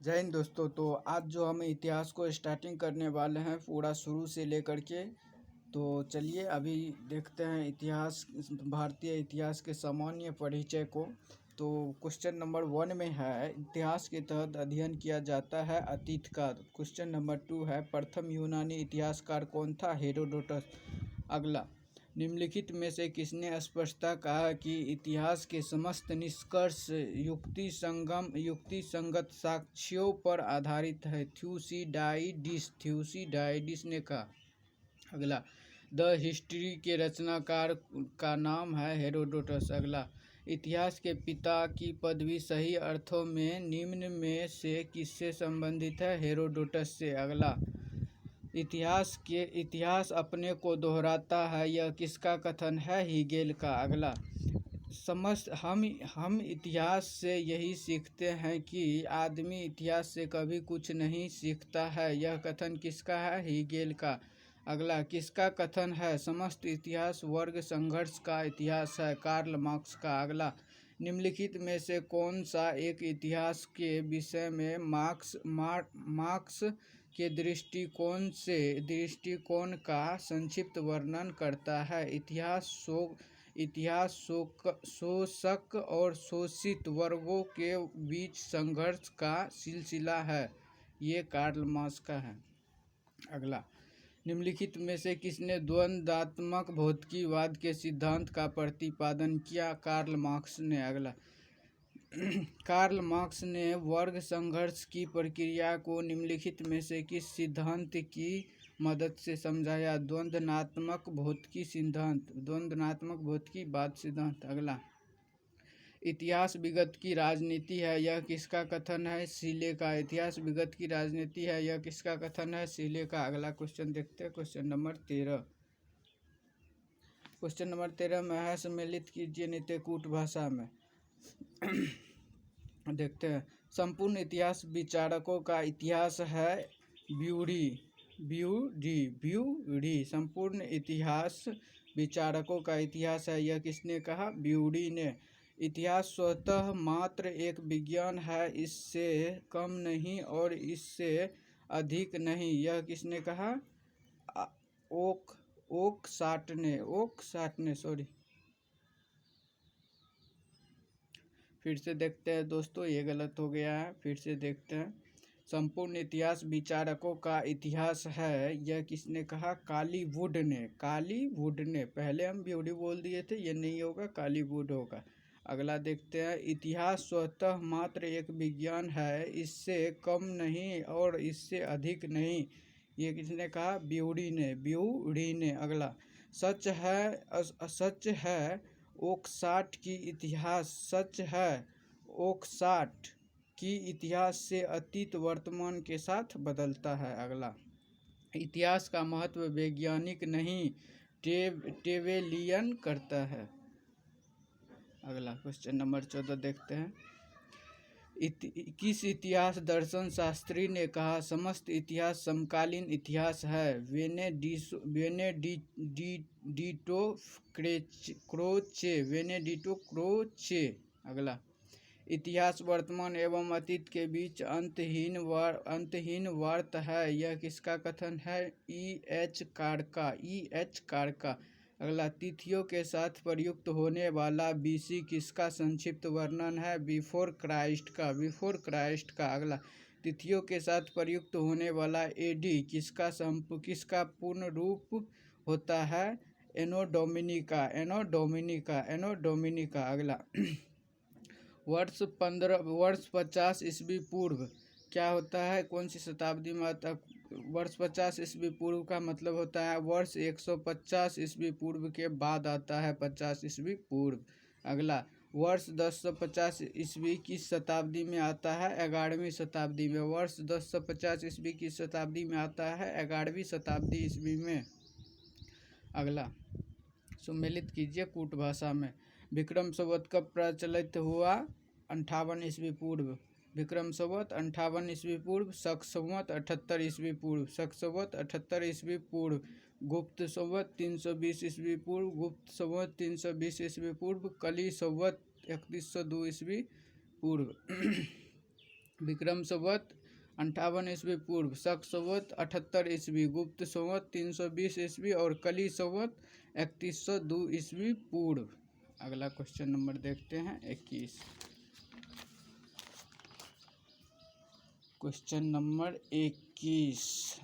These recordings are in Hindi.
जय हिंद दोस्तों। तो आज जो हम इतिहास को स्टार्टिंग करने वाले हैं पूरा शुरू से लेकर के। तो चलिए अभी देखते हैं इतिहास, भारतीय इतिहास के सामान्य परिचय को। तो क्वेश्चन नंबर 1 में है, इतिहास के तहत अध्ययन किया जाता है अतीत का। क्वेश्चन नंबर 2 है, प्रथम यूनानी इतिहासकार कौन था? हेरोडोटस। अगला, निम्नलिखित में से किसने स्पष्टता कहा कि इतिहास के समस्त निष्कर्ष युक्ति संगत साक्ष्यों पर आधारित है? थ्यूसिडाइडिस ने कहा। अगला, द हिस्ट्री के रचनाकार का नाम है हेरोडोटस। अगला, इतिहास के पिता की पदवी सही अर्थों में निम्न में से किससे संबंधित है? हेरोडोटस से। अगला, इतिहास अपने को दोहराता है, यह किसका कथन है? हीगेल का। अगला, हम इतिहास से यही सीखते हैं कि आदमी इतिहास से कभी कुछ नहीं सीखता है, यह कथन किसका है? हीगेल का। अगला, किसका कथन है समस्त इतिहास वर्ग संघर्ष का इतिहास है? कार्ल मार्क्स का। अगला, निम्नलिखित में से कौन सा एक इतिहास के विषय में मार्क्स के दृष्टिकोण का संक्षिप्त वर्णन करता है? इतिहास शोषक और शोषित वर्गों के बीच संघर्ष का सिलसिला है। ये कार्ल मार्क्स का है। अगला, निम्नलिखित में से किसने द्वंद्वात्मक भौतिकीवाद के सिद्धांत का प्रतिपादन किया? कार्ल मार्क्स ने। अगला, कार्ल मार्क्स ने वर्ग संघर्ष की प्रक्रिया को निम्नलिखित में से किस सिद्धांत की मदद से समझाया? द्वंद्वात्मक भौतिकीवाद सिद्धांत। अगला, इतिहास विगत की राजनीति है, यह किसका कथन है? सीले का। इतिहास विगत की राजनीति है, यह किसका कथन है? सीले का। अगला क्वेश्चन देखते हैं, क्वेश्चन नंबर 13। क्वेश्चन नंबर 13 में है, सम्मिलित कीजिए नित्य कूट भाषा में। देखते हैं, संपूर्ण इतिहास विचारकों का इतिहास है ब्यूरी। संपूर्ण इतिहास विचारकों का इतिहास है, यह किसने कहा? ब्यूरी ने। इतिहास स्वतः मात्र एक विज्ञान है, इससे कम नहीं और इससे अधिक नहीं, यह किसने कहा? ओकसाट ने। फिर से देखते हैं दोस्तों, ये गलत हो गया है, फिर से देखते हैं। संपूर्ण इतिहास विचारकों का इतिहास है, यह किसने कहा? कालीवुड ने। पहले हम ब्यूडी बोल दिए थे, ये नहीं होगा, कालीवुड होगा। अगला देखते हैं, इतिहास स्वतः मात्र एक विज्ञान है, इससे कम नहीं और इससे अधिक नहीं, ये किसने कहा? ब्यूडी ने। अगला, सच है ओकसाट की इतिहास से अतीत वर्तमान के साथ बदलता है। अगला, इतिहास का महत्व वैज्ञानिक नहीं टेवेलियन करता है। अगला क्वेश्चन नंबर 14 देखते हैं, किस इतिहास दर्शन शास्त्री ने कहा समस्त इतिहास समकालीन इतिहास है? Benedetto Croce. अगला, इतिहास वर्तमान एवं अतीत के बीच अंतहीन वार्ता है, यह किसका कथन है? E.H. कारका। अगला, तिथियों के साथ प्रयुक्त होने वाला BC किसका संक्षिप्त वर्णन है? बिफोर क्राइस्ट का। अगला, तिथियों के साथ प्रयुक्त होने वाला AD किसका पूर्ण रूप होता है? एनो डोमिनिका। अगला, वर्ष 50 ईस्वी पूर्व क्या होता है? कौन सी शताब्दी में आता है? वर्ष 50 ईस्वी पूर्व का मतलब होता है वर्ष 150 ईस्वी पूर्व के बाद आता है 50 ईस्वी पूर्व। अगला, वर्ष 1050 ईस्वी किस शताब्दी में आता है? 11वीं शताब्दी में। वर्ष 1050 ईस्वी किस शताब्दी में आता है? 11वीं शताब्दी ईस्वी में। अगला, सम्मिलित कीजिए कूट भाषा में। विक्रम संवत कब प्रचलित हुआ? 58 ईस्वी पूर्व। विक्रम संवत 58 ईस्वी पूर्व। शक संवत 78 ईस्वी पूर्व। शक संवत 78 ईस्वी पूर्व। गुप्त संवत 320 ईस्वी पूर्व। गुप्त संवत 320 ईस्वी पूर्व। कली संवत 3102 ईस्वी पूर्व। विक्रम संवत 58 ईस्वी पूर्व, शक संवत 78 ईस्वी, गुप्त संवत 320 ईस्वी और कली संवत 3102 ईस्वी पूर्व। अगला क्वेश्चन नंबर देखते हैं 21। Question number 21।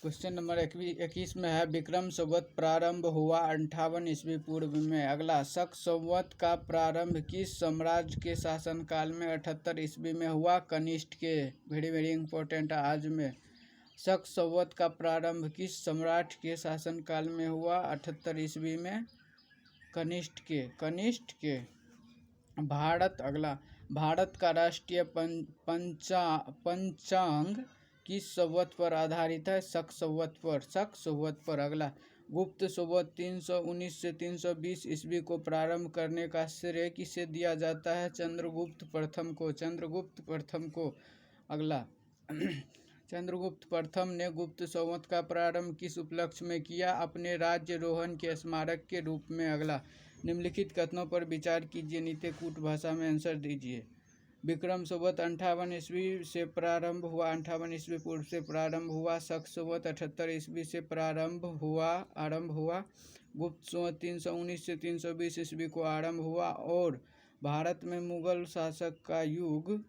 क्वेश्चन नंबर 21 में है, विक्रम संवत प्रारंभ हुआ 58 ईस्वी पूर्व में। अगला, शक संवत का प्रारंभ किस साम्राज्य के शासनकाल में 78 ईस्वी में हुआ? कनिष्ठ के। वेरी वेरी इंपॉर्टेंट आज में। शक संवत का प्रारंभ किस सम्राट के शासनकाल में हुआ? 78 ईस्वी में कनिष्ठ के। कनिष्ठ के। भारत। अगला, भारत का राष्ट्रीय पंचांग किस संवत पर आधारित है? शक संवत पर। शक संवत पर। अगला, गुप्त संवत 319 से 320 ईस्वी को प्रारंभ करने का श्रेय किसे दिया जाता है? चंद्रगुप्त प्रथम को। चंद्रगुप्त प्रथम को। अगला, चंद्रगुप्त प्रथम ने गुप्त संवत का प्रारंभ किस उपलक्ष्य में किया? अपने राज्यरोहण के स्मारक के रूप में। अगला, निम्नलिखित कथनों पर विचार कीजिए, नीति कूट भाषा में आंसर दीजिए। विक्रम संवत 58 ईस्वी से प्रारंभ हुआ, 58 ईस्वी पूर्व से प्रारंभ हुआ। शक संवत 78 ईस्वी से आरंभ हुआ। गुप्त संवत 319 से 320 ईस्वी को आरंभ हुआ। और भारत में मुगल शासक का युग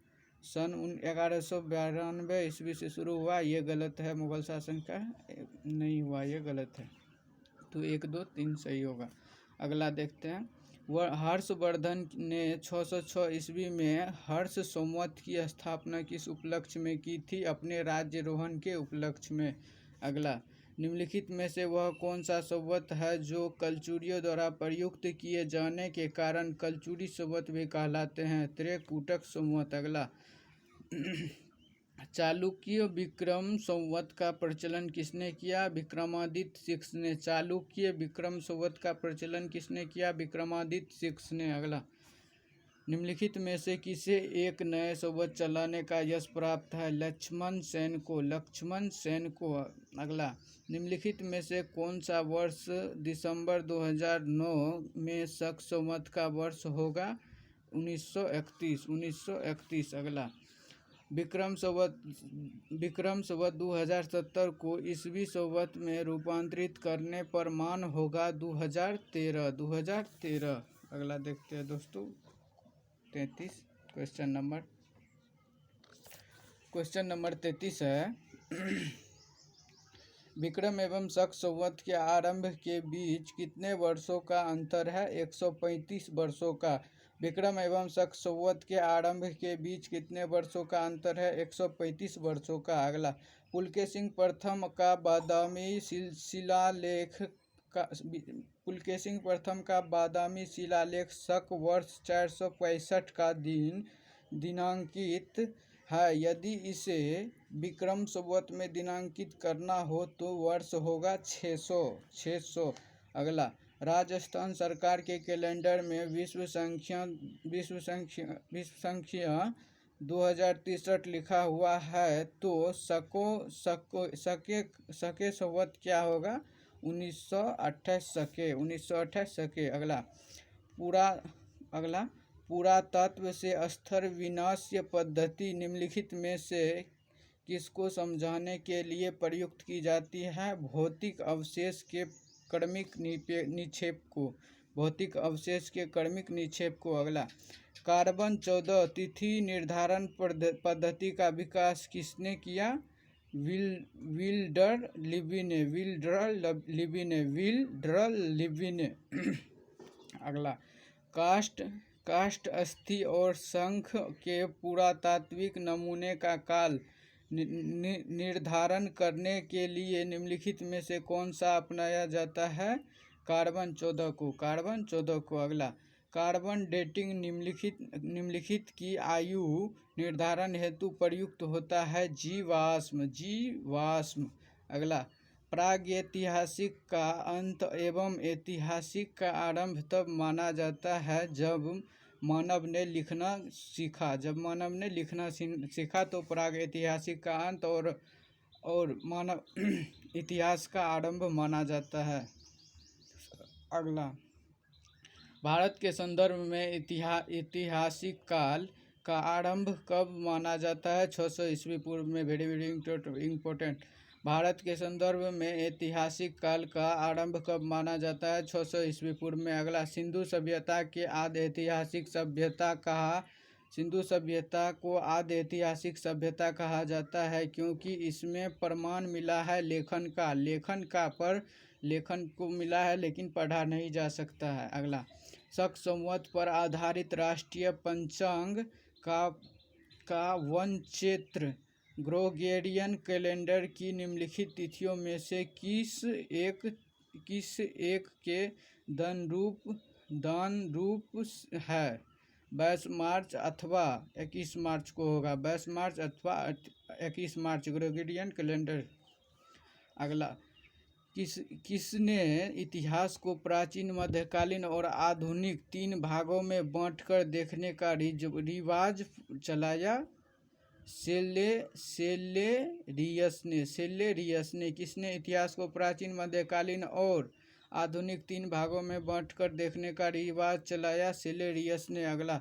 सन 1192 ईस्वी से शुरू हुआ। ये गलत है, मुगल शासन का नहीं हुआ, ये गलत है। तो 1, 2, 3 सही होगा। अगला देखते हैं, हर्षवर्धन ने 606 ईस्वी में हर्ष संवत की स्थापना किस उपलक्ष्य में की थी? अपने राज्यरोहण के उपलक्ष्य में। अगला, निम्नलिखित में से वह कौन सा संवत है जो कलचुरियों द्वारा प्रयुक्त किए जाने के कारण कलचुरी संवत भी कहलाते हैं? त्रिकूटक संवत। अगला, चालुक्य विक्रम संवत का प्रचलन किसने किया? विक्रमादित्य सिक्स ने। चालुक्य विक्रम संवत का प्रचलन किसने किया? विक्रमादित्य सिक्स ने। अगला, निम्नलिखित में से किसे एक नए संवत चलाने का यश प्राप्त है? लक्ष्मण सेन को। लक्ष्मण सेन को। अगला, निम्नलिखित में से कौन सा वर्ष दिसंबर 2009 में शक संवत का वर्ष होगा? 1931। 1931। अगला, विक्रम संवत 2070 को ईस्वी संवत में रूपांतरित करने पर मान होगा 2013। 2013। अगला देखते हैं दोस्तों 33। क्वेश्चन नंबर 33 है, विक्रम एवं शक संवत के आरंभ के बीच कितने वर्षों का अंतर है? 135 वर्षों का। विक्रम एवं शक संवत के आरंभ के बीच कितने वर्षों का अंतर है? 135 वर्षों का। अगला, पुलकेशिन प्रथम का बादामी शिलालेख शक वर्ष 465 का दिनांकित है। यदि इसे विक्रम संवत में दिनांकित करना हो तो वर्ष होगा 600। अगला, राजस्थान सरकार के कैलेंडर में विश्व संख्या 2063 लिखा हुआ है, तो सके संवत क्या होगा? 1928 सके। 1928 सके। अगला, पुरातत्व से स्तर विन्यास पद्धति निम्नलिखित में से किसको समझाने के लिए प्रयुक्त की जाती है? भौतिक अवशेष के क्रमिक निक्षेप को। भौतिक अवशेष के क्रमिक निक्षेप को। अगला, कार्बन 14 तिथि निर्धारण पद्धति का विकास किसने किया? विल्डर लिबी ने। अगला, काष्ठ अस्थि और शंख के पुरातात्विक नमूने का काल निर्धारण करने के लिए निम्नलिखित में से कौन सा अपनाया जाता है? कार्बन 14 को। कार्बन 14 को। अगला, कार्बन डेटिंग निम्नलिखित की आयु निर्धारण हेतु प्रयुक्त होता है? जीवाश्म। अगला, प्रागैतिहासिक का अंत एवं ऐतिहासिक का आरंभ तब माना जाता है जब मानव ने लिखना सीखा। जब मानव ने लिखना सीखा तो प्रागैतिहासिक का अंत और मानव इतिहास का आरंभ माना जाता है। अगला, भारत के संदर्भ में ऐतिहासिक काल का आरंभ कब माना जाता है? 600 ईस्वी पूर्व में। Very very important. भारत के संदर्भ में ऐतिहासिक काल का आरंभ कब माना जाता है? 600 ईस्वी पूर्व में। अगला, सिंधु सभ्यता के आदि ऐतिहासिक सभ्यता कहा सिंधु सभ्यता को आदि ऐतिहासिक सभ्यता कहा जाता है क्योंकि इसमें प्रमाण मिला है लेखन को मिला है लेकिन पढ़ा नहीं जा सकता है। अगला, शक संवत पर आधारित राष्ट्रीय पंचांग का वनक्षेत्र ग्रेगोरियन कैलेंडर की निम्नलिखित तिथियों में से किस एक के दान रूप है? 22 मार्च अथवा 21 मार्च को होगा। 22 मार्च अथवा 21 मार्च ग्रेगोरियन कैलेंडर। अगला, किसने इतिहास को प्राचीन, मध्यकालीन और आधुनिक 3 भागों में बांटकर देखने का रिवाज चलाया? सेलेरियस ने। किसने इतिहास को प्राचीन, मध्यकालीन और आधुनिक 3 भागों में बांटकर देखने का रिवाज चलाया? सेलेरियस ने। अगला,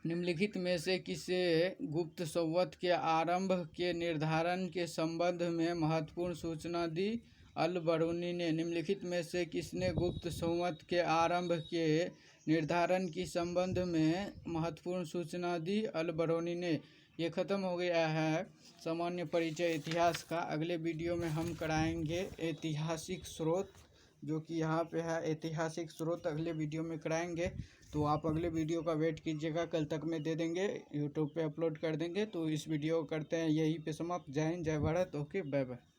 निम्नलिखित में से किसे गुप्त संवत के आरंभ के निर्धारण के संबंध में महत्वपूर्ण सूचना दी? अल-बरूनी ने। निम्नलिखित में से किसने गुप्त संवत के आरंभ के निर्धारण के संबंध में महत्वपूर्ण सूचना दी? अल-बरूनी ने। ये ख़त्म हो गया है सामान्य परिचय इतिहास का। अगले वीडियो में हम कराएंगे ऐतिहासिक स्रोत, जो कि यहाँ पे है ऐतिहासिक स्रोत, अगले वीडियो में कराएंगे। तो आप अगले वीडियो का वेट कीजिएगा, कल तक में दे देंगे, यूट्यूब पे अपलोड कर देंगे। तो इस वीडियो को करते हैं यहीं पे समाप्त। जय हिंद, जय भारत। Okay, bye bye.